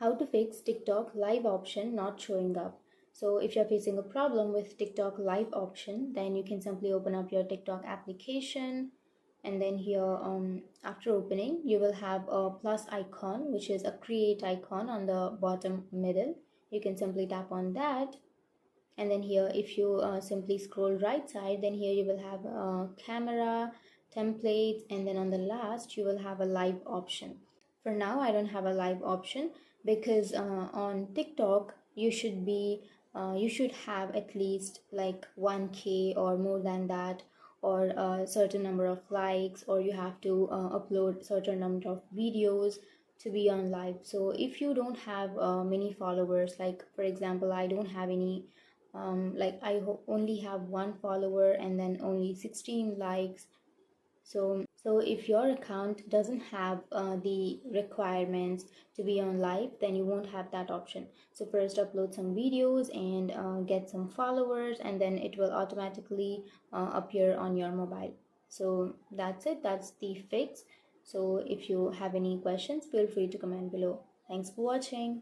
How to fix TikTok live option not showing up. So if you're facing a problem with TikTok live option, then you can simply open up your TikTok application, and then here after opening you will have a plus icon, which is a create icon on the bottom middle. You can simply tap on that, and then here if you simply scroll right side, then here you will have camera, templates, and then on the last you will have a live option. For now I don't have a live option because on TikTok you should have at least like 1K or more than that, or a certain number of likes, or you have to upload certain number of videos to be on live. So if you don't have many followers, like for example I don't have any, like only have one follower and then only 16 likes. So if your account doesn't have the requirements to be on live, then you won't have that option. So first upload some videos and get some followers, and then it will automatically appear on your mobile. So that's it, that's the fix. So if you have any questions, feel free to comment below. Thanks for watching.